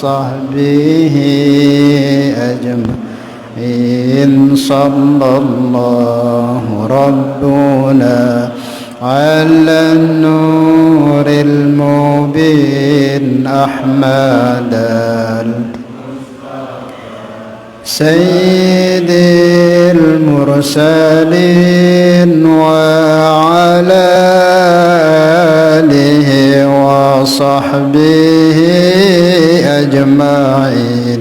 وصحبه أجمعين. صلى الله ربنا على النور المبين أحمد سيد المرسلين وعلى آله وصحبه أجمعين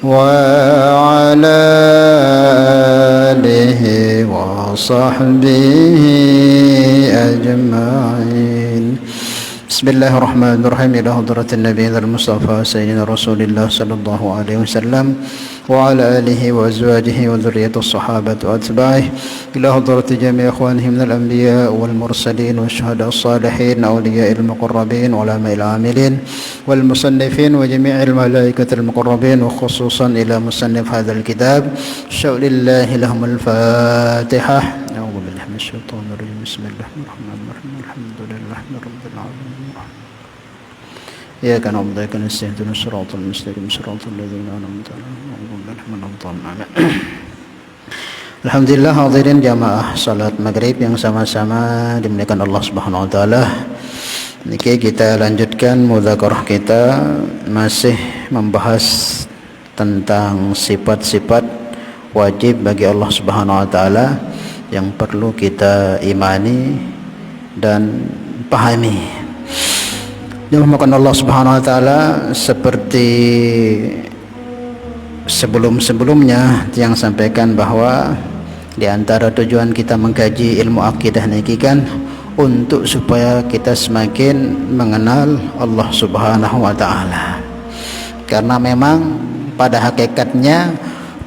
وعلى آله وصحبه أجمعين. بسم الله الرحمن الرحيم. إلى حضرة النبي المصطفى سيدنا رسول الله صلى الله عليه وسلم وعلى آله وأزواجه وذرية الصحابة وأتباعه، إلى حضرة جميع إخوانه من الأنبياء والمرسلين والشهداء الصالحين أولياء المقربين وعلماء العاملين والمصنفين وجميع الملائكة المقربين، وخصوصا إلى مصنف هذا الكتاب. شاء لله لهم الفاتحة. أعوذ بالله من الشيطان الرجيم. بسم الله الرحمن الرحيم. الحمد لله رب العالمين. إياك نعبد وإياك نستعين اهدنا الصراط المستقيم صراط الذين أنعمت عليهم. Alhamdulillah hadirin jamaah salat maghrib yang sama-sama dimuliakan Allah Subhanahu wa taala. Niki kita lanjutkan mudzakarah kita, masih membahas tentang sifat-sifat wajib bagi Allah Subhanahu wa taala yang perlu kita imani dan pahami. Dirahmatkan Allah Subhanahu wa taala, seperti sebelum-sebelumnya yang sampaikan bahwa di antara tujuan kita mengkaji ilmu akidah niki kan untuk supaya kita semakin mengenal Allah Subhanahu wa taala. Karena memang pada hakikatnya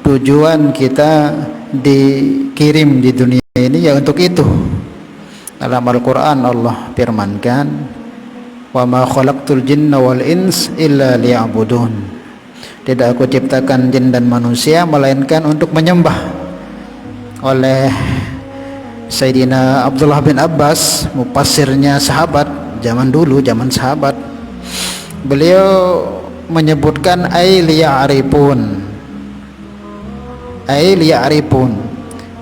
tujuan kita dikirim di dunia ini ya untuk itu. Dalam Al-Qur'an Allah firmankan, wa ma khalaqtul jinna wal ins illa liya'budun. Tidak aku ciptakan jin dan manusia melainkan untuk menyembah. Oleh Sayyidina Abdullah bin Abbas, mufassirnya sahabat zaman dulu, zaman sahabat, beliau menyebutkan ay liya'rifun,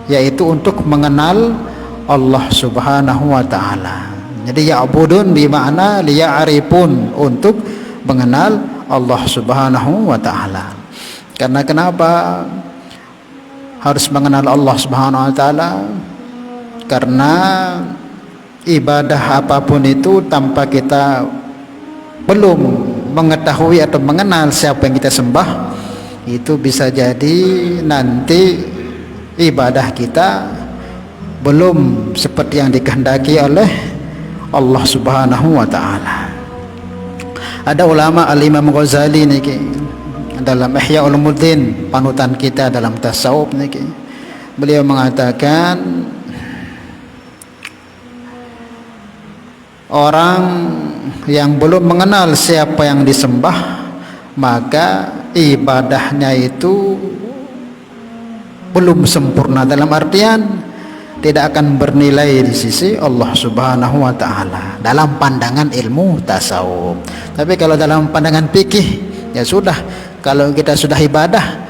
yaitu untuk mengenal Allah Subhanahu wa taala. Jadi ya'budun bermakna liya'rifun, untuk mengenal Allah Subhanahu wa taala. Karena kenapa harus mengenal Allah Subhanahu wa taala? Karena ibadah apapun itu tanpa kita belum mengetahui atau mengenal siapa yang kita sembah, itu bisa jadi nanti ibadah kita belum seperti yang dikehendaki oleh Allah Subhanahu wa taala. Ada ulama Al-Imam Ghazali niki dalam Ihya Ulumuddin, panutan kita dalam tasawuf niki, beliau mengatakan orang yang belum mengenal siapa yang disembah, maka ibadahnya itu belum sempurna, dalam artian tidak akan bernilai di sisi Allah Subhanahu wa taala dalam pandangan ilmu tasawuf. Tapi kalau dalam pandangan fikih ya sudah, kalau kita sudah ibadah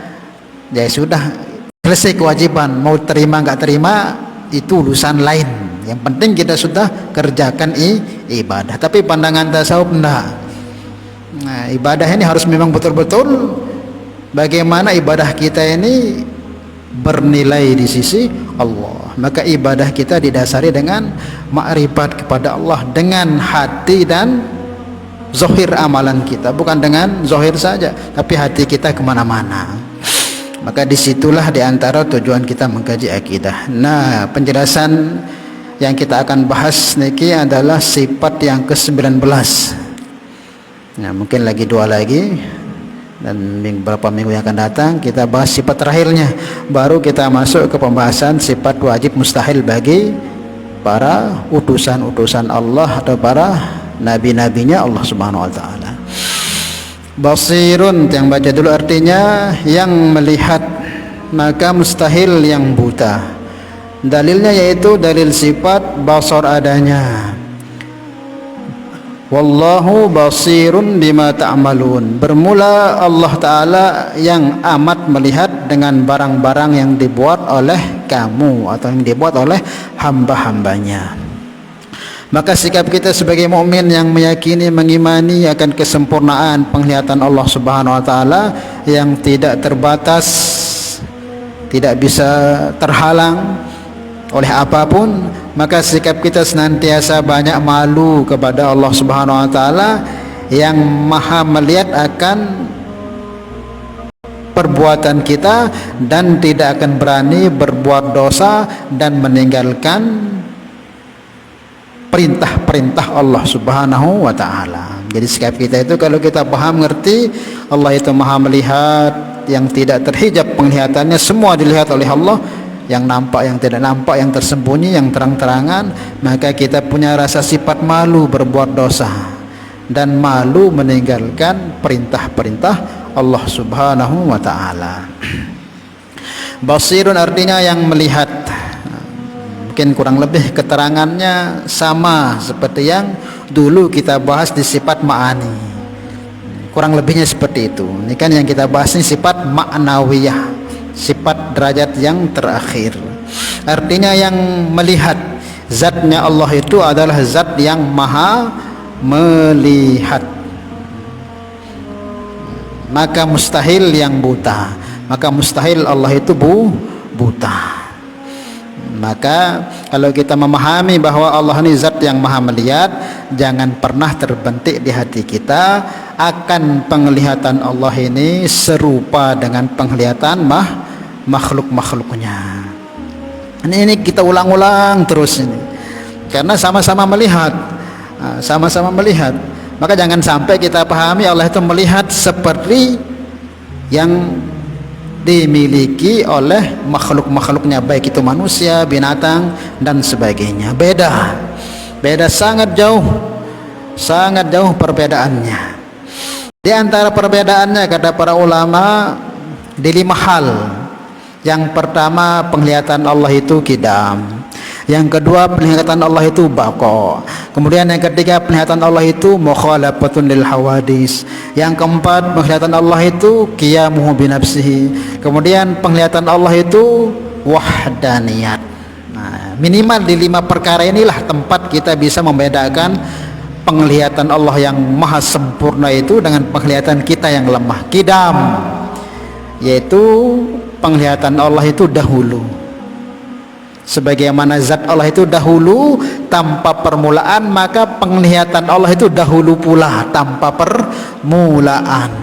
ya sudah selesai kewajiban, mau terima enggak terima itu urusan lain. Yang penting kita sudah kerjakan ibadah. Tapi pandangan tasawuf enggak. Nah, ibadah ini harus memang betul-betul bagaimana ibadah kita ini bernilai di sisi Allah. Maka ibadah kita didasari dengan makrifat kepada Allah dengan hati dan zahir amalan kita, bukan dengan zahir saja, tapi hati kita kemana-mana. Maka disitulah diantara tujuan kita mengkaji akidah. Nah, penjelasan yang kita akan bahas niki adalah sifat yang ke-19. Nah, mungkin lagi 2 lagi, dan beberapa minggu yang akan datang kita bahas sifat terakhirnya, baru kita masuk ke pembahasan sifat wajib mustahil bagi para utusan-utusan Allah atau para nabi-nabinya Allah Subhanahu wa taala. Basirun, yang baca dulu artinya yang melihat, maka mustahil yang buta. Dalilnya yaitu dalil sifat basar adanya, Wallahu basirun bima ta'malun. Bermula Allah Ta'ala yang amat melihat dengan barang-barang yang dibuat oleh kamu atau yang dibuat oleh hamba-hambanya. Maka sikap kita sebagai mukmin yang meyakini, mengimani akan kesempurnaan penglihatan Allah Subhanahu wa taala yang tidak terbatas, tidak bisa terhalang oleh apapun, maka sikap kita senantiasa banyak malu kepada Allah Subhanahu wa taala yang Maha melihat akan perbuatan kita dan tidak akan berani berbuat dosa dan meninggalkan perintah-perintah Allah Subhanahu wa taala. Jadi sikap kita itu kalau kita paham ngerti Allah itu Maha melihat, yang tidak terhijab penglihatannya, semua dilihat oleh Allah, yang nampak, yang tidak nampak, yang tersembunyi, yang terang-terangan, maka kita punya rasa sifat malu berbuat dosa dan malu meninggalkan perintah-perintah Allah Subhanahu wa taala. Basirun artinya yang melihat. Mungkin kurang lebih keterangannya sama seperti yang dulu kita bahas di sifat ma'ani. Kurang lebihnya seperti itu. Ini kan yang kita bahas ini sifat ma'nawiyah, sifat derajat yang terakhir. Artinya yang melihat, zatnya Allah itu adalah zat yang maha melihat. Maka mustahil yang buta, maka mustahil Allah itu buta. Maka kalau kita memahami bahwa Allah ini zat yang maha melihat, jangan pernah terbentik di hati kita akan penglihatan Allah ini serupa dengan penglihatan makhluk-makhluknya. Ini kita ulang-ulang terus ini, karena sama-sama melihat, sama-sama melihat. Maka jangan sampai kita pahami Allah itu melihat seperti yang dimiliki oleh makhluk-makhluknya, baik itu manusia, binatang dan sebagainya. Beda sangat jauh perbedaannya. Di antara perbedaannya kata para ulama di 5 hal. Yang pertama, penglihatan Allah itu qidam. Yang kedua, penglihatan Allah itu baqa. Kemudian yang ketiga, penglihatan Allah itu mukhalafatun lil hawadis. Yang keempat, penglihatan Allah itu qiyamuhu binafsihi. Kemudian penglihatan Allah itu wahdaniyat. Nah, minimal di 5 perkara inilah tempat kita bisa membedakan penglihatan Allah yang maha sempurna itu dengan penglihatan kita yang lemah. Qidam, yaitu penglihatan Allah itu dahulu, sebagaimana zat Allah itu dahulu tanpa permulaan, maka penglihatan Allah itu dahulu pula tanpa permulaan.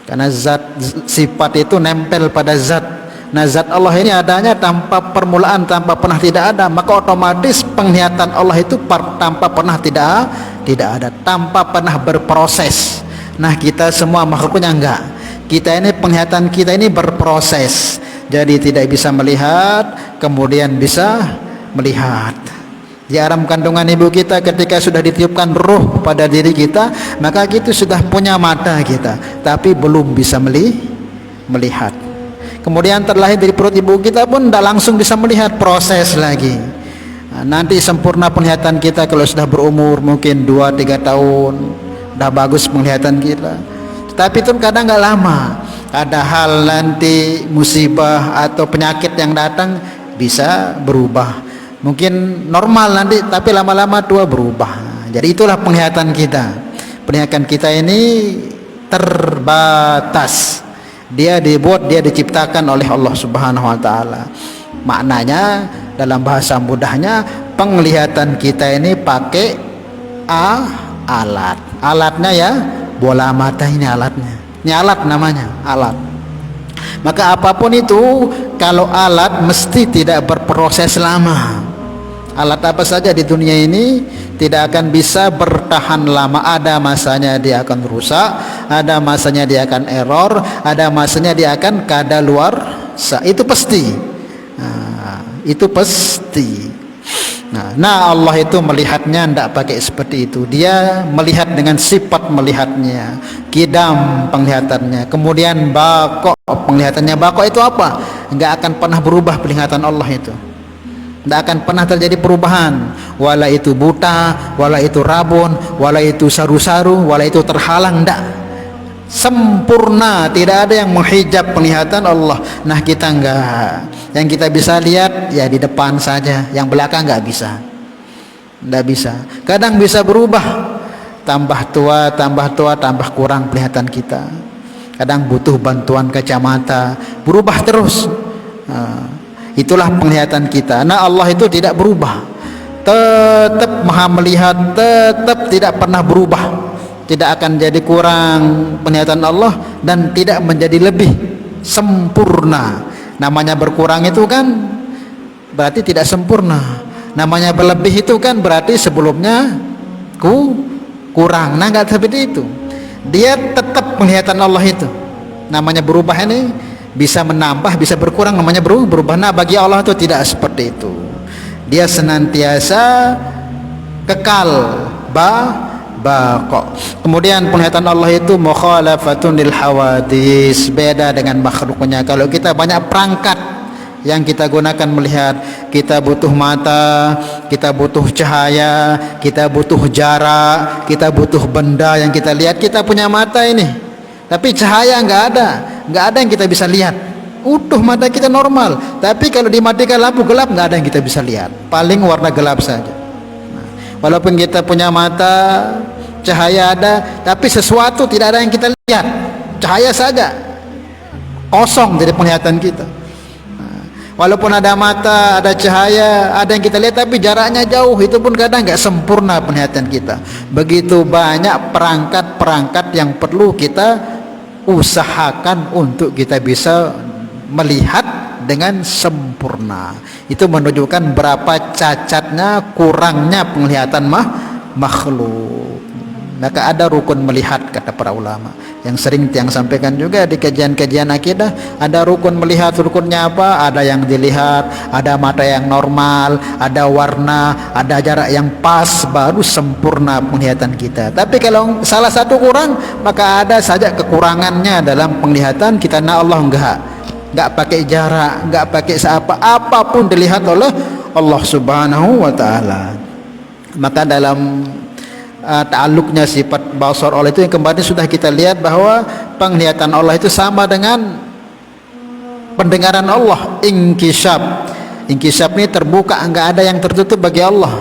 Karena zat, sifat itu nempel pada zat. Nah, zat Allah ini adanya tanpa permulaan, tanpa pernah tidak ada, maka otomatis penglihatan Allah itu tanpa pernah tidak ada, tanpa pernah berproses. Nah, kita semua makhluknya enggak. Kita ini, penglihatan kita ini berproses. Jadi tidak bisa melihat kemudian bisa melihat. Di alam kandungan ibu kita ketika sudah ditiupkan ruh pada diri kita, maka kita sudah punya mata kita, tapi belum bisa melihat. Kemudian terlahir dari perut ibu kita pun tidak langsung bisa melihat, proses lagi. Nah, nanti sempurna penglihatan kita kalau sudah berumur mungkin 2-3 tahun, sudah bagus penglihatan kita. Tapi itu kadang nggak lama. Ada hal nanti musibah atau penyakit yang datang bisa berubah. Mungkin normal nanti, tapi lama-lama tua berubah. Jadi itulah penglihatan kita. Penglihatan kita ini terbatas. Dia dibuat, dia diciptakan oleh Allah Subhanahu wa taala. Maknanya dalam bahasa mudahnya, penglihatan kita ini pakai alat. Alatnya ya bola mata, ini alatnya. Ini alat namanya, alat. Maka apapun itu, kalau alat mesti tidak berproses lama. Alat apa saja di dunia ini tidak akan bisa bertahan lama. Ada masanya dia akan rusak, ada masanya dia akan error, ada masanya dia akan kadaluarsa. Itu pasti. Nah, itu pasti. Nah, Allah itu melihatnya tidak pakai seperti itu. Dia melihat dengan sifat melihatnya, qidam penglihatannya, kemudian baqa penglihatannya. Baqa itu apa? Enggak akan pernah berubah penglihatan Allah itu. Tidak akan pernah terjadi perubahan, wala itu buta, wala itu rabun, wala itu saru-saru, wala itu terhalang, tidak, sempurna, tidak ada yang menghijab penglihatan Allah. Nah kita enggak, yang kita bisa lihat ya di depan saja, yang belakang enggak bisa, tidak bisa. Kadang bisa berubah, tambah tua, tambah kurang penglihatan kita. Kadang butuh bantuan kacamata, berubah terus. Itulah penglihatan kita. Nah Allah itu tidak berubah, tetap maha melihat, tetap tidak pernah berubah, tidak akan jadi kurang penglihatan Allah dan tidak menjadi lebih, sempurna. Namanya berkurang itu kan berarti tidak sempurna, namanya berlebih itu kan berarti sebelumnya kurang. Nah enggak seperti itu, dia tetap penglihatan Allah itu. Namanya berubah ini bisa menambah, bisa berkurang, namanya berubah. Nah bagi Allah itu tidak seperti itu, dia senantiasa kekal, baqa. Kemudian penglihatan Allah itu mukhalafatun lil hawadis, beda dengan makhluknya. Kalau kita banyak perangkat yang kita gunakan melihat, kita butuh mata, kita butuh cahaya, kita butuh jarak, kita butuh benda yang kita lihat. Kita punya mata ini, tapi cahaya nggak ada yang kita bisa lihat. Utuh mata kita normal, tapi kalau dimatikan lampu gelap nggak ada yang kita bisa lihat, paling warna gelap saja. Walaupun kita punya mata, cahaya ada, tapi sesuatu tidak ada yang kita lihat, cahaya saja, kosong dari penglihatan kita. Walaupun ada mata, ada cahaya, ada yang kita lihat, tapi jaraknya jauh, itu pun kadang nggak sempurna penglihatan kita. Begitu banyak perangkat-perangkat yang perlu kita usahakan untuk kita bisa melihat dengan sempurna. Itu menunjukkan berapa cacatnya, kurangnya penglihatan makhluk. Maka ada rukun melihat, kata para ulama, yang sering tiang sampaikan juga di kajian-kajian akidah. Ada rukun melihat, rukunnya apa? Ada yang dilihat, ada mata yang normal, ada warna, ada jarak yang pas, baru sempurna penglihatan kita. Tapi kalau salah satu kurang, maka ada saja kekurangannya dalam penglihatan kita. Nah Allah enggak pakai jarak, enggak pakai apapun dilihat oleh Allah Subhanahu wa taala. Maka dalam ta'alluqnya sifat basar Allah itu yang kemarin sudah kita lihat bahwa penglihatan Allah itu sama dengan pendengaran Allah. Inkishaf ini terbuka, enggak ada yang tertutup bagi Allah.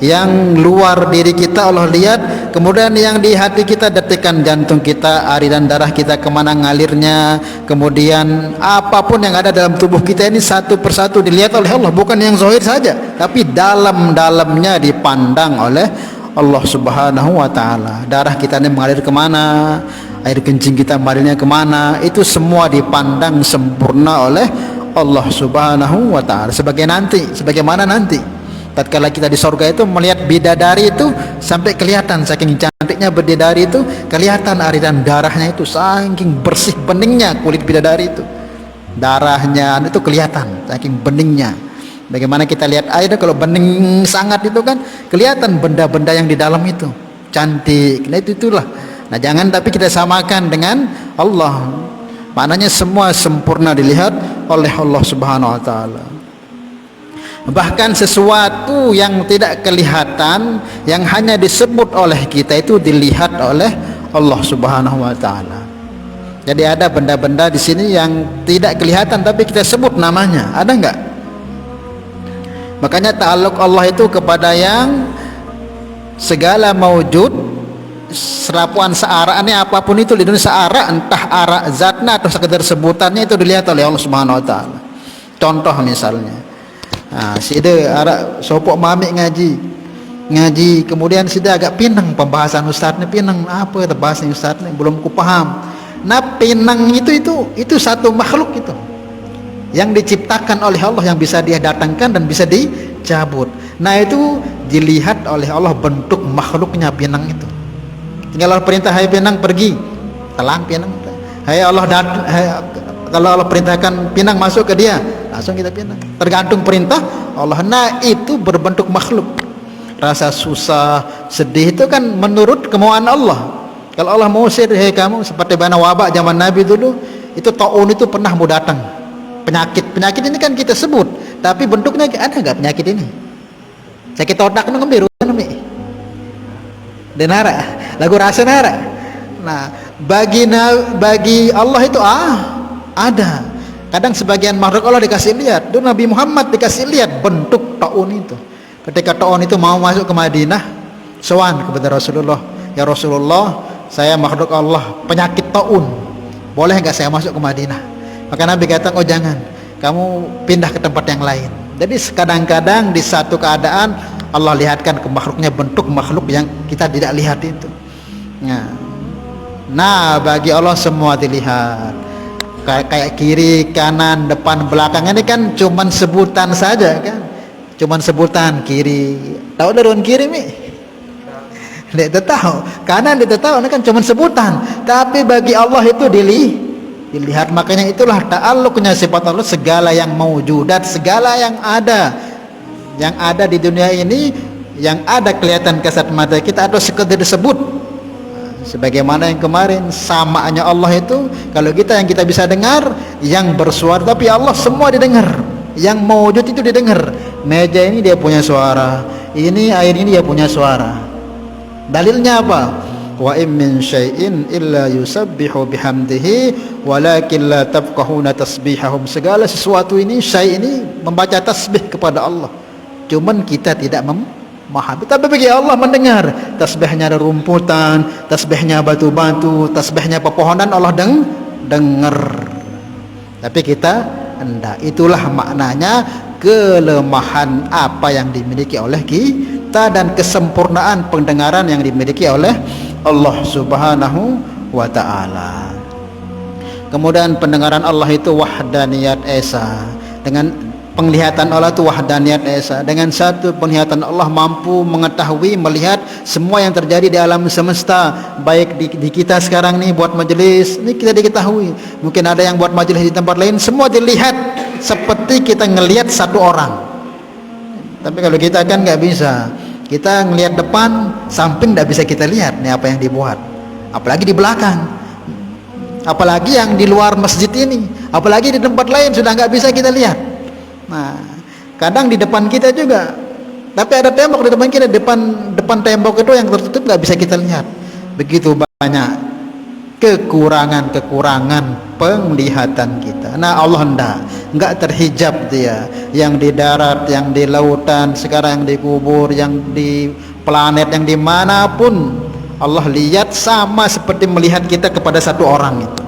Yang luar diri kita Allah lihat, kemudian yang di hati kita, detikan jantung kita, aliran darah kita kemana ngalirnya, kemudian apapun yang ada dalam tubuh kita ini satu persatu dilihat oleh Allah. Bukan yang zahir saja, tapi dalam-dalamnya dipandang oleh Allah Subhanahu wa ta'ala. Darah kita ini mengalir kemana, air kencing kita mengalirnya kemana, itu semua dipandang sempurna oleh Allah Subhanahu wa ta'ala. Sebagaimana nanti tatkala kita di surga itu melihat bidadari itu sampai kelihatan, saking cantiknya bidadari itu kelihatan aliran darahnya itu, saking bersih beningnya kulit bidadari itu, darahnya itu kelihatan saking beningnya. Bagaimana kita lihat air, kalau bening sangat itu kan kelihatan benda-benda yang di dalam itu cantik. Nah itulah. Nah jangan tapi kita samakan dengan Allah. Maknanya semua sempurna dilihat oleh Allah Subhanahu wa taala. Bahkan sesuatu yang tidak kelihatan, yang hanya disebut oleh kita, itu dilihat oleh Allah Subhanahu wa taala. Jadi ada benda-benda di sini yang tidak kelihatan tapi kita sebut namanya. Ada enggak? Makanya ta'alluq Allah itu kepada yang segala maujud, serapuan searaannya apapun itu di dunia, seara, entah ara zatnya atau sekedar sebutannya, itu dilihat oleh Allah Subhanahu wa taala. Contoh misalnya, si de ara sopok mamik ngaji, kemudian si de agak pinang pembahasan ustadznya, pinang apa itu bahasa ustadznya belum kupaham. Nah pinang itu satu makhluk itu yang diciptakan oleh Allah, yang bisa dia datangkan dan bisa dicabut. Nah itu dilihat oleh Allah bentuk makhluknya pinang itu. Tinggal Allah perintah, hai pinang pergi, telan pinang. Hai Allah kalau Allah perintahkan pinang masuk ke dia, langsung kita pinang. Tergantung perintah Allah. Nah itu berbentuk makhluk. Rasa susah, sedih itu kan menurut kemauan Allah. Kalau Allah mau usir, hei kamu, seperti bana wabak zaman Nabi dulu, itu taun itu pernah mau datang. Penyakit ini kan kita sebut, tapi bentuknya ada nggak penyakit ini? Sakit otak nu biru nami. Denara, lagu rasa nara. Nah, bagi Allah itu ada. Kadang sebagian makhluk Allah dikasih lihat. Dulu Nabi Muhammad dikasih lihat bentuk taun itu. Ketika taun itu mau masuk ke Madinah, sowan kepada Rasulullah, ya Rasulullah, saya makhluk Allah penyakit taun, boleh nggak saya masuk ke Madinah? Maka Nabi kata, oh jangan, kamu pindah ke tempat yang lain. Jadi kadang-kadang di satu keadaan Allah lihatkan ke makhluknya bentuk makhluk yang kita tidak lihat itu. Nah, bagi Allah semua dilihat. Kayak kiri, kanan, depan, belakang ini kan cuman sebutan saja kan. Cuman sebutan kiri. Tahu daun kiri mi? Tidak tahu. Kanan tidak tahu, ini kan cuman sebutan. Tapi bagi Allah itu dilihat. Makanya itulah ta'alluqnya sifat Allah, segala yang maujudat, segala yang ada di dunia ini, yang ada kelihatan kasat mata kita atau sekedar disebut. Sebagaimana yang kemarin, samaannya Allah itu, kalau yang kita bisa dengar, yang bersuara, tapi Allah semua didengar. Yang maujud itu didengar. Meja ini dia punya suara, ini air ini dia punya suara. Dalilnya apa? Wa in min syai'in illa yusabbihu bihamdihi walakin la tafqahuna tasbihahum. Segala sesuatu ini, syai' ini membaca tasbih kepada Allah, cuman kita tidak memahami. Tapi bagi Allah mendengar. Tasbihnya rumputan, tasbihnya batu-batu, tasbihnya pepohonan, Allah dengar. Tapi kita enggak. Itulah maknanya kelemahan apa yang dimiliki oleh kita dan kesempurnaan pendengaran yang dimiliki oleh Allah Subhanahu wa ta'ala. Kemudian pendengaran Allah itu wahdaniyat esa. Dengan penglihatan Allah itu wahdaniyat esa. Dengan satu penglihatan Allah mampu mengetahui, melihat semua yang terjadi di alam semesta. Baik di kita sekarang nih buat majelis, ini kita diketahui. Mungkin ada yang buat majelis di tempat lain, semua dilihat seperti kita ngelihat satu orang. Tapi kalau kita kan nggak bisa. Kita ngelihat depan, samping tidak bisa kita lihat nih apa yang dibuat. Apalagi di belakang. Apalagi yang di luar masjid ini. Apalagi di tempat lain sudah nggak bisa kita lihat. Nah, kadang di depan kita juga. Tapi ada tembok di depan kita, depan tembok itu yang tertutup nggak bisa kita lihat. Begitu banyak kekurangan penglihatan kita. Nah, Allah enggak terhijab dia. Yang di darat, yang di lautan, sekarang yang di kubur, yang di planet, yang dimanapun, Allah lihat sama seperti melihat kita kepada satu orang itu.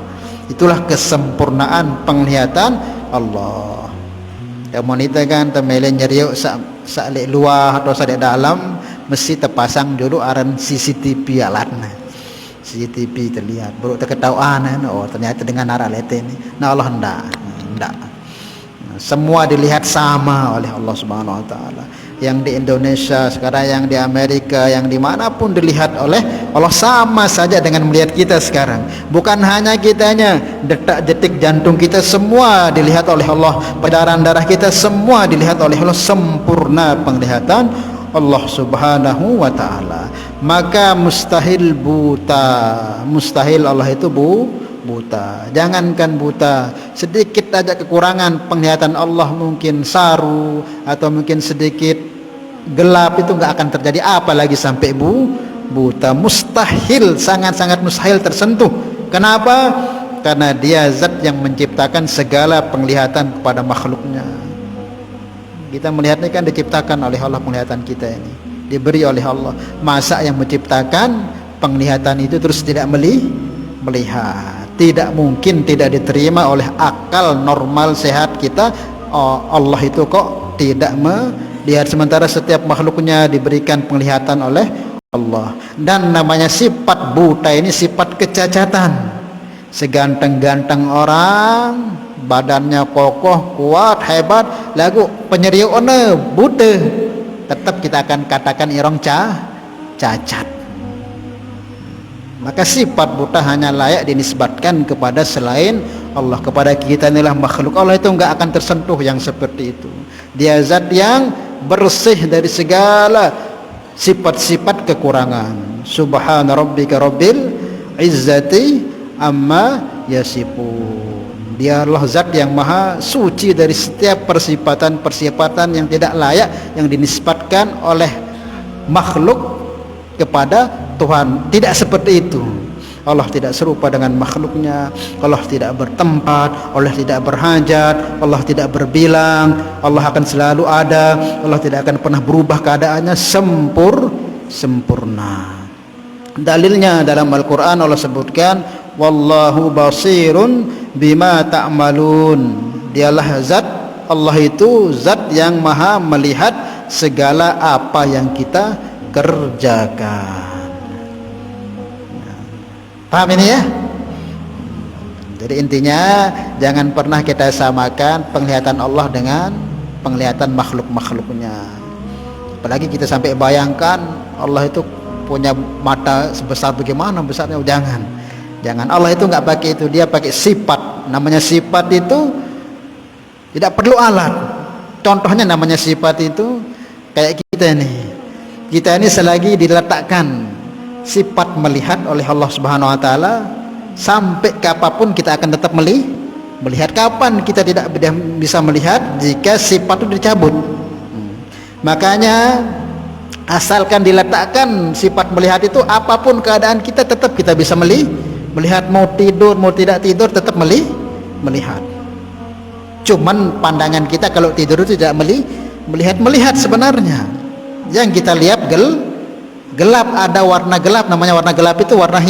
Itulah kesempurnaan penglihatan Allah. Wanita kan temelen nyeriuk sak luar atau sak dalam mesti terpasang dulu aran CCTV alatnya. CCTV terlihat, baru terketahuan, oh ternyata dengan arah lete ini. Nah, Allah enggak. Semua dilihat sama oleh Allah Subhanahu wa ta'ala. Yang di Indonesia sekarang, yang di Amerika, yang dimanapun dilihat oleh Allah sama saja dengan melihat kita sekarang. Bukan hanya kitanya, detak-detik jantung kita semua dilihat oleh Allah, peredaran darah kita semua dilihat oleh Allah. Sempurna penglihatan Allah Subhanahu wa ta'ala. Maka mustahil buta. Mustahil Allah itu buta. Jangankan buta, sedikit aja kekurangan penglihatan Allah, mungkin saru atau mungkin sedikit gelap, itu enggak akan terjadi, apalagi sampai buta. Mustahil, sangat-sangat mustahil tersentuh. Kenapa? Karena dia zat yang menciptakan segala penglihatan kepada makhluknya. Kita melihat ini kan diciptakan oleh Allah, penglihatan kita ini diberi oleh Allah. Masa yang menciptakan penglihatan itu terus tidak melihat? Tidak mungkin, tidak diterima oleh akal normal sehat kita. Allah itu kok tidak melihat, sementara setiap makhluknya diberikan penglihatan oleh Allah. Dan namanya sifat buta ini sifat kecacatan. Seganteng-ganteng orang, badannya kokoh, kuat, hebat, lagu penyeriuknya buta, tetap kita akan katakan irong cacat. Maka sifat buta hanya layak dinisbatkan kepada selain Allah. Kepada kita inilah makhluk Allah itu enggak akan tersentuh yang seperti itu. Dia zat yang bersih dari segala sifat-sifat kekurangan. Subhana rabbika rabbil izzati amma yasifun. Dialah zat yang maha suci dari setiap persifatan-persifatan yang tidak layak yang dinisbatkan oleh makhluk kepada Tuhan. Tidak seperti itu. Allah tidak serupa dengan makhluknya. Allah tidak bertempat, Allah tidak berhajat, Allah tidak berbilang, Allah akan selalu ada, Allah tidak akan pernah berubah keadaannya, sempurna. Dalilnya dalam Al-Quran Allah sebutkan, wallahu basirun bima ta'malun. Dialah zat, Allah itu zat yang maha melihat segala apa yang kita kerjakan. Paham ini ya? Jadi intinya jangan pernah kita samakan penglihatan Allah dengan penglihatan makhluk-makhluknya. Apalagi kita sampai bayangkan Allah itu punya mata sebesar bagaimana besarnya. Jangan. Allah itu nggak pakai itu, dia pakai sifat. Namanya sifat itu tidak perlu alat. Contohnya namanya sifat itu kayak kita ini selagi diletakkan sifat melihat oleh Allah Subhanahu wa taala, sampai kapanpun kita akan tetap melihat. Kapan kita tidak bisa melihat? Jika sifat itu dicabut. Makanya asalkan diletakkan sifat melihat itu, apapun keadaan kita tetap kita bisa melihat. Mau tidur mau tidak tidur tetap melihat. Cuman pandangan kita kalau tidur itu tidak melihat sebenarnya. Yang kita lihat gelap, ada warna gelap, namanya warna gelap itu warna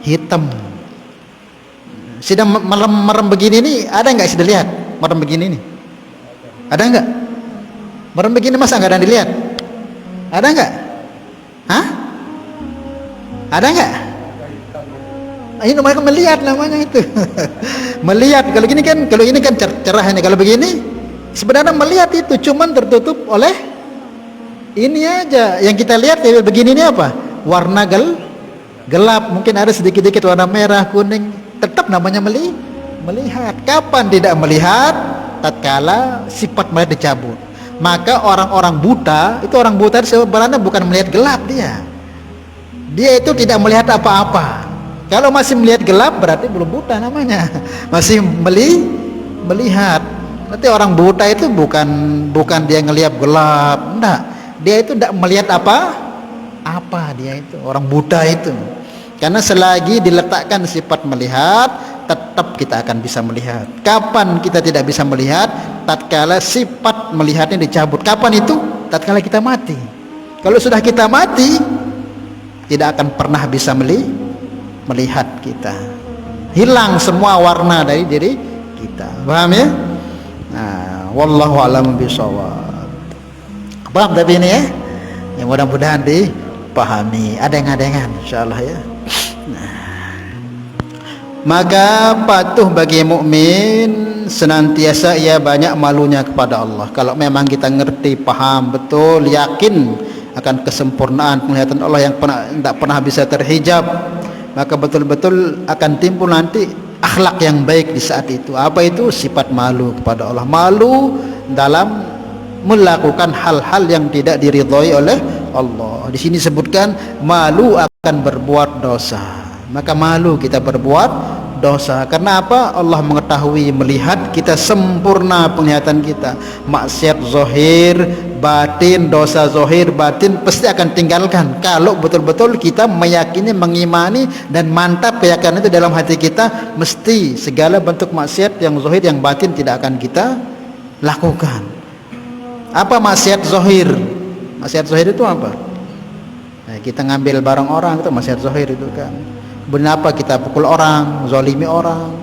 hitam. Sedang merem begini nih, ada nggak sudah lihat merem begini nih? Ada nggak? Merem begini masa nggak ada yang dilihat? Ada nggak? Hah? Ada nggak? Ini namanya melihat namanya itu. Melihat. Kalau ini kan cerah ini. Kalau begini sebenarnya melihat itu cuman tertutup oleh ini aja. Yang kita lihat ya begini ini apa? Warna gelap. Mungkin ada sedikit-sedikit warna merah, kuning. Tetap namanya melihat. Kapan tidak melihat? Tatkala sifat melihat dicabut. Maka orang-orang buta itu sebenarnya bukan melihat gelap dia. Dia itu tidak melihat apa-apa. Kalau masih melihat gelap berarti belum buta namanya. Masih melihat. Nanti orang buta itu bukan dia ngelihat gelap, enggak. Dia itu tidak melihat apa dia itu orang buta itu. Karena selagi diletakkan sifat melihat, tetap kita akan bisa melihat. Kapan kita tidak bisa melihat? Tatkala sifat melihatnya dicabut. Kapan itu? Tatkala kita mati. Kalau sudah kita mati, tidak akan pernah bisa melihat kita. Hilang semua warna dari diri kita. Paham ya? Nah, wallahu a'lam bishawab. Paham tapi ini ya? Yang mudah-mudahan dipahami. Adeng-adengan insyaallah ya. Maka patuh bagi mukmin senantiasa ia banyak malunya kepada Allah. Kalau memang kita ngerti, paham betul, yakin akan kesempurnaan penglihatan Allah yang tidak pernah bisa terhijab, maka betul-betul akan timbul nanti akhlak yang baik di saat itu. Apa itu? Sifat malu kepada Allah. Malu dalam melakukan hal-hal yang tidak diridhoi oleh Allah. Di sini sebutkan malu akan berbuat dosa. Maka malu kita berbuat dosa. Karena apa? Allah mengetahui, melihat kita sempurna penglihatan kita. Maksiat zahir, batin, dosa zahir, batin pasti akan tinggalkan. Kalau betul-betul kita meyakini, mengimani dan mantap keyakinan itu dalam hati kita, mesti segala bentuk maksiat yang zahir, yang batin tidak akan kita lakukan. Apa maksiat zahir? Maksiat zahir itu apa? Nah, kita ngambil barang orang itu maksiat zahir itu kan. Kenapa kita pukul orang, zalimi orang,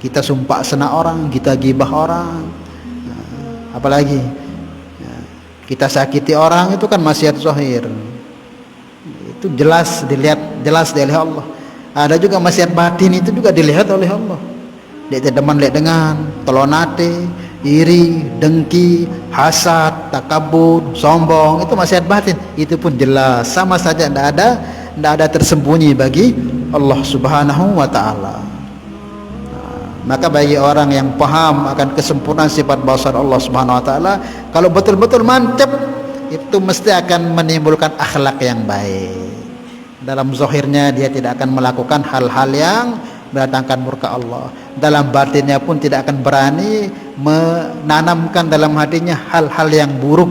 kita sumpah sena orang, kita gibah orang, apalagi kita sakiti orang, itu kan maksiat zahir. Itu jelas dilihat, jelas oleh Allah. Ada juga maksiat batin, itu juga dilihat oleh Allah. Dia teman lihat dengan tolonate, iri, dengki, hasad, takabur, sombong, itu maksiat batin. Itu pun jelas, sama saja, tidak ada tersembunyi bagi Allah Subhanahu wa ta'ala. Maka bagi orang yang paham akan kesempurnaan sifat basar Allah Subhanahu wa ta'ala, kalau betul-betul mantap, itu mesti akan menimbulkan akhlak yang baik. Dalam zahirnya dia tidak akan melakukan hal-hal yang mendatangkan murka Allah. Dalam batinnya pun tidak akan berani menanamkan dalam hatinya hal-hal yang buruk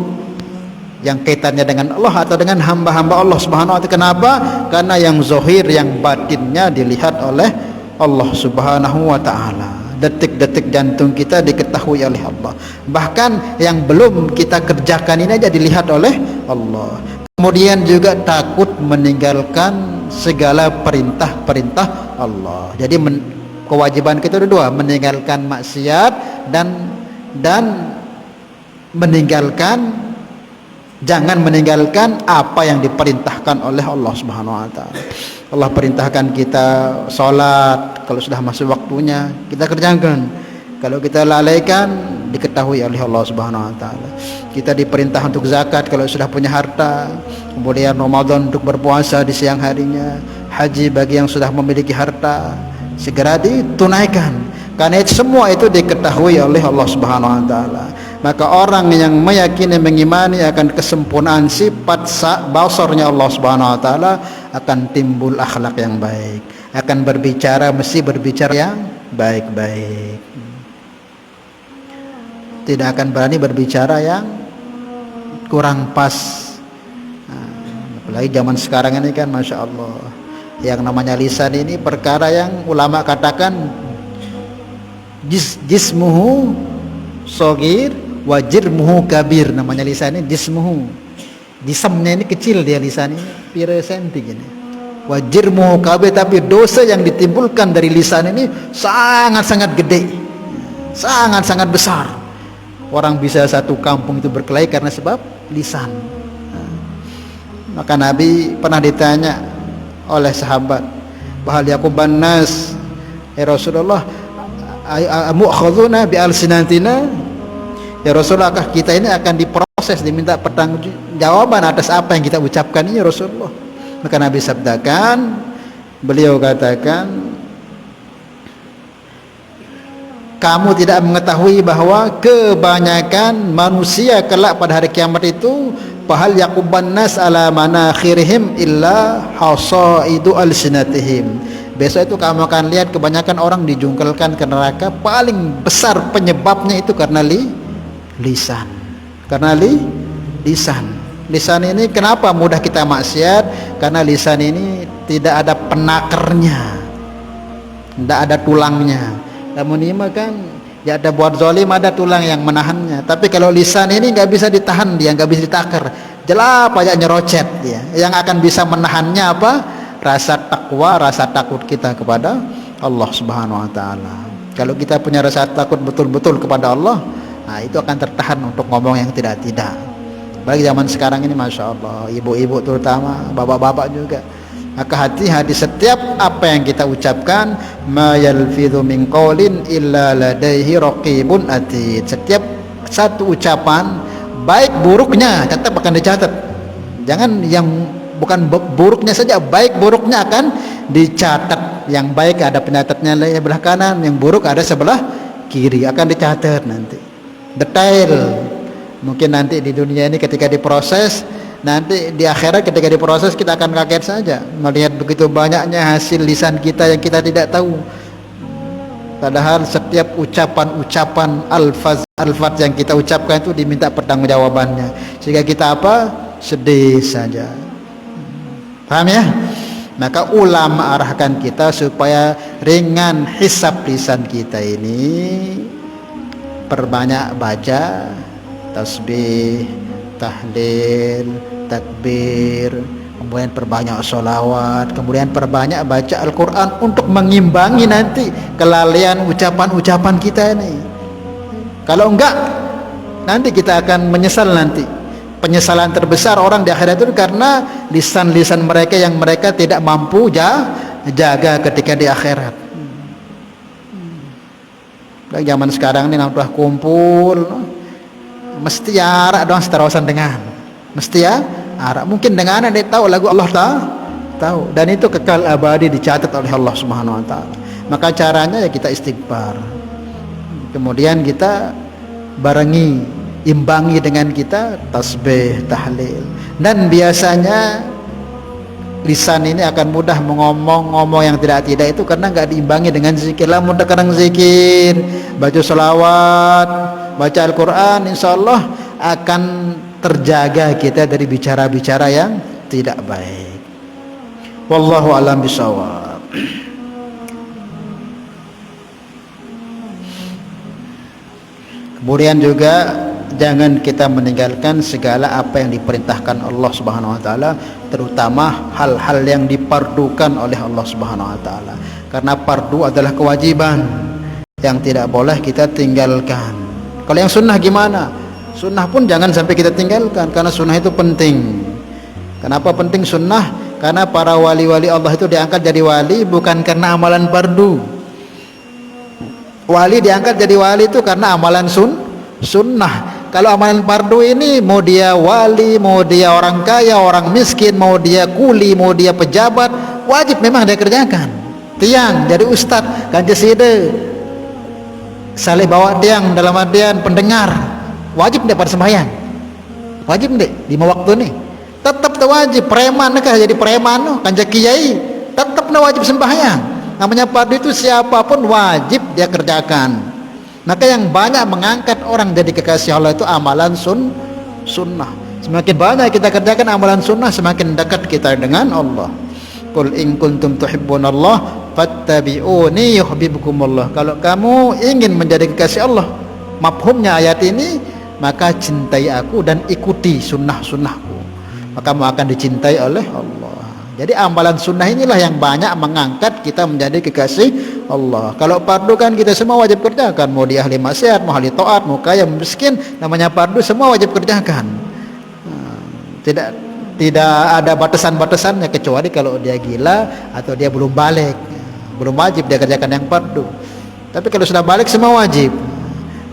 yang kaitannya dengan Allah atau dengan hamba-hamba Allah Subhanahu wa taala. Kenapa? Karena yang zahir, yang batinnya dilihat oleh Allah Subhanahu wa taala. Detik-detik jantung kita diketahui oleh Allah. Bahkan yang belum kita kerjakan ini aja dilihat oleh Allah. Kemudian juga takut meninggalkan segala perintah-perintah Allah. Jadi kewajiban kita ada dua, meninggalkan maksiat dan jangan meninggalkan apa yang diperintahkan oleh Allah Subhanahu wa taala. Allah perintahkan kita salat, kalau sudah masuk waktunya kita kerjakan. Kalau kita lalaikan, diketahui oleh Allah Subhanahu wa taala. Kita diperintah untuk zakat kalau sudah punya harta. Kemudian Ramadan untuk berpuasa di siang harinya. Haji bagi yang sudah memiliki harta, segera ditunaikan. Karena itu semua itu diketahui oleh Allah Subhanahu wa taala. Maka orang yang meyakini, mengimani akan kesempurnaan sifat basarnya Allah Subhanahu wa taala, akan timbul akhlak yang baik, akan berbicara mesti berbicara yang baik-baik, tidak akan berani berbicara yang kurang pas. Apalagi zaman sekarang ini kan Masya Allah, yang namanya lisan ini perkara yang ulama katakan jismuhu sogir wajirmuhu kabir. Namanya lisan ini jismuhu, jisamnya ini kecil, dia lisan ini pira senti gini. Wajirmuhu kabir, tapi dosa yang ditimbulkan dari lisan ini sangat-sangat gede, sangat-sangat besar. Orang bisa satu kampung itu berkelahi karena sebab lisan. Maka Nabi pernah ditanya oleh sahabat, bahal yaquban nas, ya Rasulullah, mu'khadhuna bi alsinatina, ya Rasulullah, kita ini akan diproses, diminta pertanggungjawaban atas apa yang kita ucapkan ini ya Rasulullah. Maka Nabi sabdakan, beliau katakan, kamu tidak mengetahui bahwa kebanyakan manusia kelak pada hari kiamat itu fahal yaquban nas ala manakhirihim illa hasaidu alsinatihim. Besok itu kamu akan lihat kebanyakan orang dijungkelkan ke neraka, paling besar penyebabnya itu karena lisan. Karena lisan. Lisan ini kenapa mudah kita maksiat? Karena lisan ini tidak ada penakernya, tidak ada tulangnya. Namun ini kan ya, ada buat zalim ada tulang yang menahannya. Tapi kalau lisan ini nggak bisa ditahan, dia nggak bisa ditaker, jelap aja nyerocet dia. Yang akan bisa menahannya apa? Rasa takwa, rasa takut kita kepada Allah Subhanahu wa taala. Kalau kita punya rasa takut betul-betul kepada Allah, nah itu akan tertahan untuk ngomong yang tidak-tidak. Bagi zaman sekarang ini Masya Allah, ibu-ibu terutama, bapak-bapak juga. Maka hati-hati setiap apa yang kita ucapkan, ma yalfidhu min qaulin illa ladaihi raqibun atid. Setiap satu ucapan, baik buruknya tetap akan dicatat. Jangan yang bukan buruknya saja, baik buruknya akan dicatat. Yang baik ada penyatatnya sebelah kanan, yang buruk ada sebelah kiri, akan dicatat nanti detail. Mungkin nanti di dunia ini ketika diproses, nanti di akhirat ketika diproses kita akan kaget saja melihat begitu banyaknya hasil lisan kita yang kita tidak tahu. Padahal setiap ucapan-ucapan alfaz yang kita ucapkan itu diminta pertanggungjawabannya, sehingga kita apa? Sedih saja. Paham ya? Maka ulama arahkan kita supaya ringan hisab lisan kita ini, perbanyak baca tasbih, tahlil, takbir, kemudian perbanyak sholawat, kemudian perbanyak baca Al-Quran untuk mengimbangi nanti kelalaian ucapan-ucapan kita ini. Kalau enggak, nanti kita akan menyesal nanti. Penyesalan terbesar orang di akhirat itu karena lisan-lisan mereka yang mereka tidak mampu jaga ketika di akhirat. Zaman sekarang ini udah kumpul, mesti arak doang seterawasan dengan, mesti ya arak. Mungkin dengan dia tahu lagu Allah tahu, dan itu kekal abadi dicatat oleh Allah Subhanahu wa taala. Maka caranya ya kita istighfar, kemudian kita barengi, imbangi dengan kita tasbih, tahlil. Dan biasanya lisan ini akan mudah ngomong yang tidak itu karena nggak diimbangi dengan zikir. Lamun kadang zikir, baca sholawat, baca Al-Quran, insya Allah akan terjaga kita dari bicara-bicara yang tidak baik. Wallahu a'lam bishawab. Kemudian juga jangan kita meninggalkan segala apa yang diperintahkan Allah Subhanahu wa taala, terutama hal-hal yang dipardukan oleh Allah Subhanahu wa taala. Karena fardu adalah kewajiban yang tidak boleh kita tinggalkan. Kalau yang sunnah gimana? Sunnah pun jangan sampai kita tinggalkan karena sunnah itu penting. Kenapa penting sunnah? Karena para wali-wali Allah itu diangkat jadi wali bukan karena amalan fardu. Wali diangkat jadi wali itu karena amalan sunnah. Kalau amalan fardu ini mau dia wali, mau dia orang kaya, orang miskin, mau dia kuli, mau dia pejabat, wajib memang dia kerjakan. Tiang jadi ustad, kanjaside, saleh bawa tiang dalam artian pendengar, wajib dia pada sembahyang. Wajib deh 5 waktu nih. Tetap wajib. Preman kah jadi preman, kanjak kiai, tetap wajib sembahyang. Namanya fardu itu siapapun wajib dia kerjakan. Maka yang banyak mengangkat orang jadi kekasih Allah itu amalan sunnah. Semakin banyak kita kerjakan amalan sunnah, semakin dekat kita dengan Allah. Qul in kuntum tuhibbunallah fattabi'uni yuhibbukumullah. Kalau kamu ingin menjadi kekasih Allah, mafhumnya ayat ini, maka cintai aku dan ikuti sunnah-sunnahku, maka kamu akan dicintai oleh Allah. Jadi amalan sunnah inilah yang banyak mengangkat kita menjadi kekasih Allah. Kalau fardu kan kita semua wajib kerjakan, mau dia ahli maksiat, mau ahli taat, mau kaya, mau miskin, namanya fardu semua wajib kerjakan. Tidak ada batasan-batasannya kecuali kalau dia gila atau dia belum balik, belum wajib dia kerjakan yang fardu. Tapi kalau sudah balik semua wajib.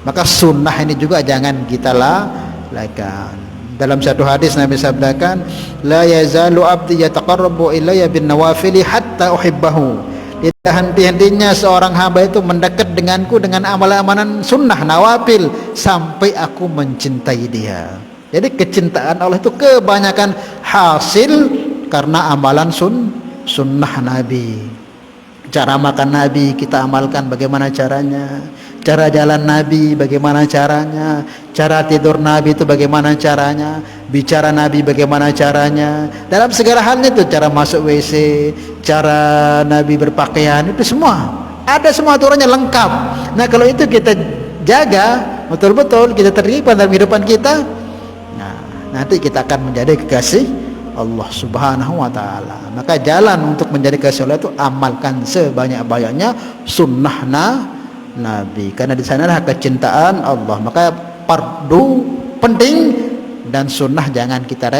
Maka sunnah ini juga jangan kita lalaikan. Dalam satu hadis Nabi sabdakan, la yazalu abdi yataqarrabu ilayya bin nawafili hatta uhibbahu. Tidak henti-hentinya seorang hamba itu mendekat denganku dengan amalan-amalan sunnah nawafil sampai aku mencintai dia. Jadi kecintaan Allah itu kebanyakan hasil karena amalan sunnah Nabi. Cara makan Nabi kita amalkan bagaimana caranya, cara jalan Nabi bagaimana caranya, cara tidur Nabi itu bagaimana caranya, bicara Nabi bagaimana caranya, dalam segala halnya itu, cara masuk WC, cara Nabi berpakaian, itu semua ada, semua aturannya lengkap. Nah kalau itu kita jaga betul-betul, kita terlibat dalam kehidupan kita, nah nanti kita akan menjadi kekasih Allah Subhanahu wa taala. Maka jalan untuk menjadi kekasih Allah itu amalkan sebanyak-banyaknya sunnah Nabi, karena di sanalah kecintaan Allah. Maka fardu penting dan sunnah jangan kita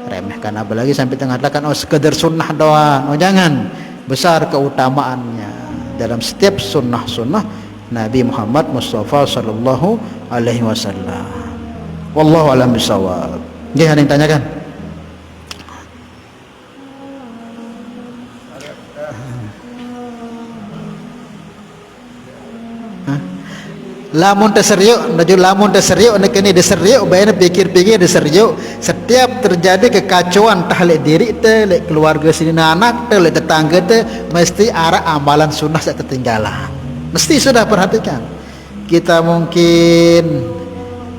remehkan, apalagi sampai mengatakan oh sekedar sunnah doang. Oh jangan, besar keutamaannya dalam setiap sunnah Nabi Muhammad Mustafa sallallahu alaihi wasallam. Wallahu a'lam bishawab. Nggih, ada yang tanyakan? Lamun terseriuk, nak kini deseriuk, bayar pikir-pikir deseriuk. Setiap terjadi kekacauan tahlek diri te, keluarga sini anak te, tetangga te, mesti arah amalan sunnah tak tertinggalan. Mesti sudah perhatikan. Kita mungkin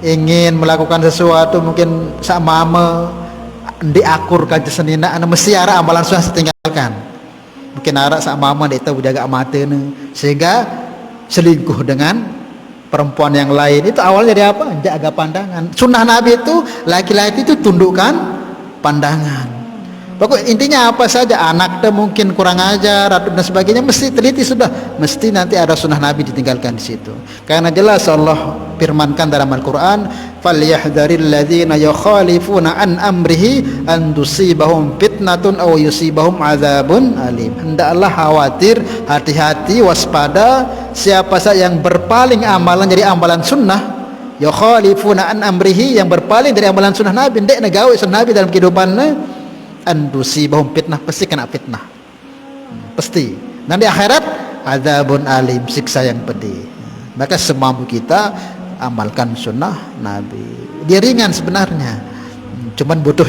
ingin melakukan sesuatu, mungkin sama diakur kaji senina, mesti arah amalan sunnah tertinggalkan. Mungkin arah sama itu jaga mata sehingga selingkuh dengan perempuan yang lain. Itu awalnya dari apa? Jaga pandangan. Sunnah Nabi itu laki-laki itu tundukkan pandangan. Pokok intinya apa saja, anak tuh mungkin kurang ajar dan sebagainya, mesti teliti sudah, mesti nanti ada sunnah Nabi ditinggalkan di situ. Karena jelas Allah firmankan dalam Al-Quran, falyahdharil ladzina yukhalifuna an amrihi an tusibahum fitnatun aw yusibahum adzabun alim. Hendaklah khawatir, hati-hati, waspada siapa saja yang berpaling amalan dari amalan sunnah, yukhalifuna an amrihi, yang berpaling dari amalan sunnah Nabi, ndek negawe sunnah Nabi dalam kehidupannya, andusibahum fitnah, pasti kena fitnah, pasti. Dan di akhirat adzabun alim, siksa yang pedih. Maka semampu kita amalkan sunnah Nabi. Dia ringan sebenarnya, cuman butuh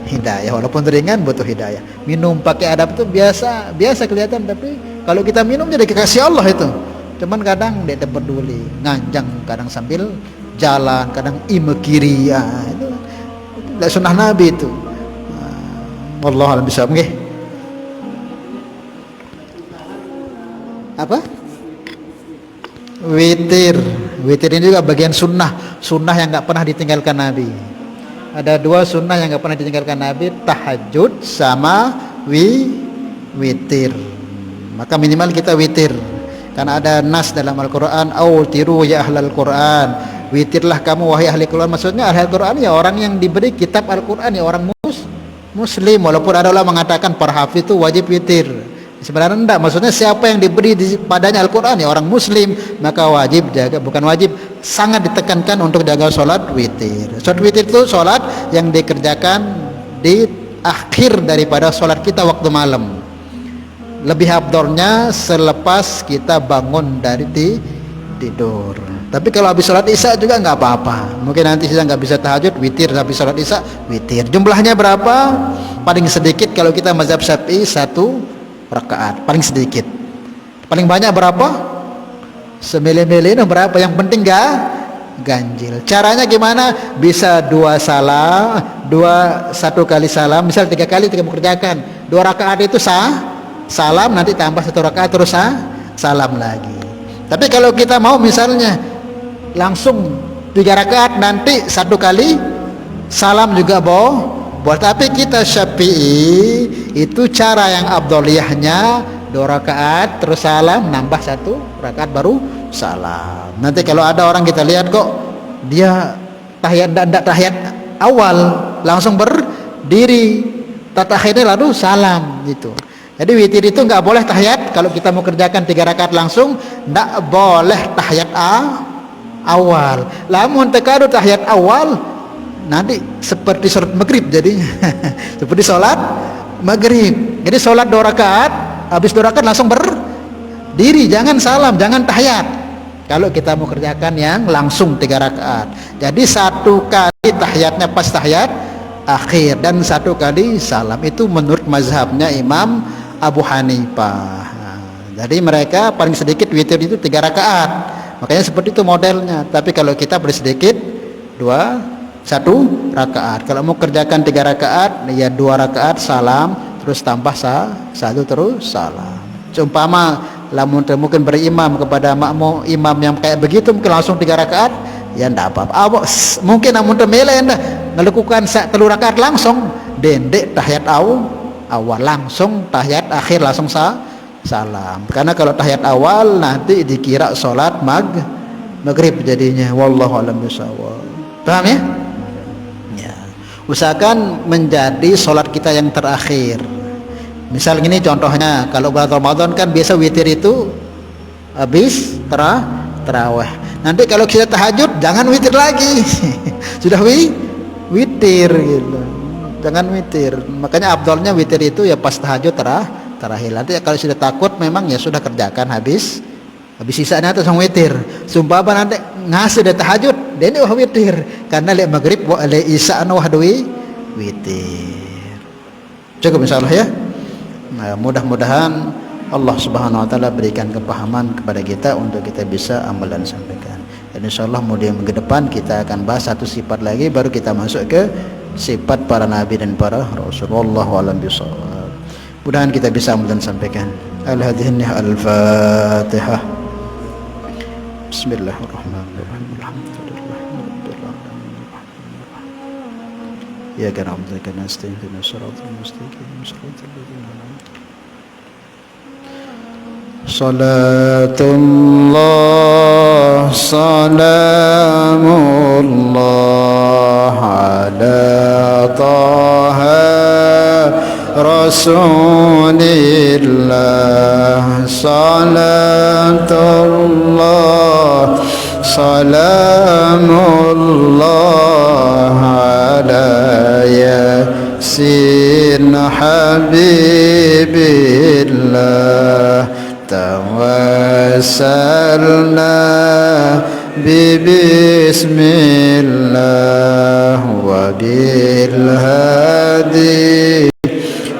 hidayah. Walaupun ringan butuh hidayah. Minum pakai adab itu biasa kelihatan, tapi kalau kita minum jadi kekasih Allah itu. Cuman kadang dia tidak peduli, nganjang kadang sambil jalan, kadang ime kiri, itu tidak sunnah Nabi itu. Wallahu a'lam bishawab. Nggih. Apa? Witir ini juga bagian sunnah yang nggak pernah ditinggalkan Nabi. Ada 2 sunnah yang nggak pernah ditinggalkan Nabi, tahajud sama witir. Maka minimal kita witir, karena ada nas dalam Al-Quran, awtiru ya ahlal Quran, witirlah kamu wahai ahli Quran. Maksudnya ahli Quran ya orang yang diberi kitab Al-Quran, ya orang muslim. Walaupun ada ulama mengatakan para hafiz itu wajib witir, sebenarnya enggak. Maksudnya siapa yang diberi padanya Al-Quran ya orang muslim, maka wajib jaga, bukan wajib, sangat ditekankan untuk jaga sholat witir. Sholat witir itu sholat yang dikerjakan di akhir daripada sholat kita waktu malam. Lebih afdolnya selepas kita bangun dari tidur. Tapi kalau habis sholat isya juga nggak apa-apa. Mungkin nanti kita nggak bisa tahajud, witir. Habis sholat isya witir. Jumlahnya berapa? Paling sedikit kalau kita mazhab Syafi'i 1 rakaat, paling sedikit. Paling banyak berapa? Semile-mile berapa? Yang penting nggak ganjil. Caranya gimana? Bisa 2 salam, 1 kali salam, misal 3 kali kita mengerjakan 2 rakaat itu salam, nanti tambah 1 rakaat terus salam lagi. Tapi kalau kita mau misalnya langsung 3 rakaat, nanti 1 kali salam juga boleh. Tapi kita Syafi'i itu cara yang afdoliyahnya 2 rakaat terus salam, nambah 1 rakaat baru salam. Nanti kalau ada orang kita lihat kok dia tidak tahiyat awal, langsung berdiri tahiyatnya lalu salam gitu. Jadi witir itu nggak boleh tahiyat. Kalau kita mau kerjakan 3 rakaat langsung, nggak boleh tahiyat awal. Lamun tekadu tahiyat awal, nanti seperti sholat maghrib jadinya. Seperti sholat maghrib. Jadi sholat 2 rakaat, habis 2 rakaat langsung berdiri, jangan salam, jangan tahiyat. Kalau kita mau kerjakan yang langsung 3 rakaat, jadi 1 kali tahiyatnya pas tahiyat akhir dan 1 kali salam. Itu menurut mazhabnya Imam Abu Hanifah. Jadi mereka paling sedikit witir itu 3 rakaat. Makanya seperti itu modelnya. Tapi kalau kita paling sedikit 1 rakaat. Kalau mau kerjakan 3 rakaat, ya 2 rakaat salam, terus tambah 1 terus salam. Seumpama lamun mungkin berimam kepada makmum imam yang kayak begitu, mungkin langsung 3 rakaat, ya ndak apa-apa. Mungkin namun temele ndak melakukan 3 rakaat langsung dendek tahiyat awal, langsung tahiyat akhir langsung salam. Karena kalau tahiyat awal nanti dikira sholat maghrib jadinya. Wallahu a'lam bishawab. Paham ya? Ya. Usahakan menjadi sholat kita yang terakhir. Misal gini contohnya, kalau bulan Ramadan kan biasa witir itu habis tarawih. Nanti kalau kita tahajud jangan witir lagi. Sudah witir gitu. Jangan witir. Makanya afdalnya witir itu ya pas tahajud terakhir. Nanti kalau sudah takut memang ya sudah kerjakan habis sisanya terus witir. Sumpah apa nanti ngasih dari tahajud dia ini witir. Karena lihat maghrib le isya witir. Cukup insyaallah ya. Nah, mudah-mudahan Allah Subhanahu wa taala berikan kepahaman kepada kita untuk kita bisa amal dan sampaikan. Dan insyaallah kemudian minggu depan kita akan bahas 1 sifat lagi, baru kita masuk ke sifat para nabi dan para rasul. Wallahu a'lam bishawab. Mudah-mudahan kita bisa amal dan sampaikan. Al-Hadhihi al-Fatihah. Bismillahirrahmanirrahim. Alhamdulillahirabbil alamin. Ya kana amdaka nasta'in siratal mustaqim siratal ladzina an'amta Salatullah salamullah ala taha rasulillah. Salatullah salamullah ala yasin habibillah. Tawassalna ببسم الله وبالهادي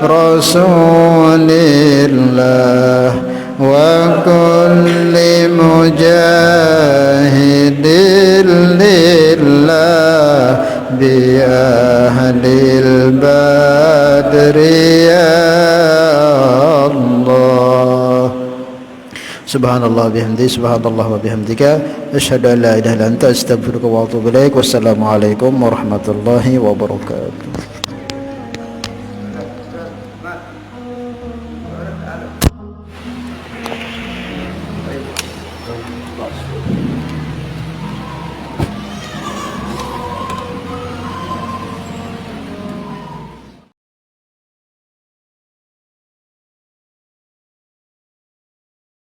رسول الله وكل مجاهد لله بأهل البدر يا الله. Subhanallah bihamdi, subhanallah wa bihamdika, asyhadu an la ilaha illa anta, astaghfiruka wa atubu ilaik. Wassalamualaikum warahmatullahi wabarakatuh.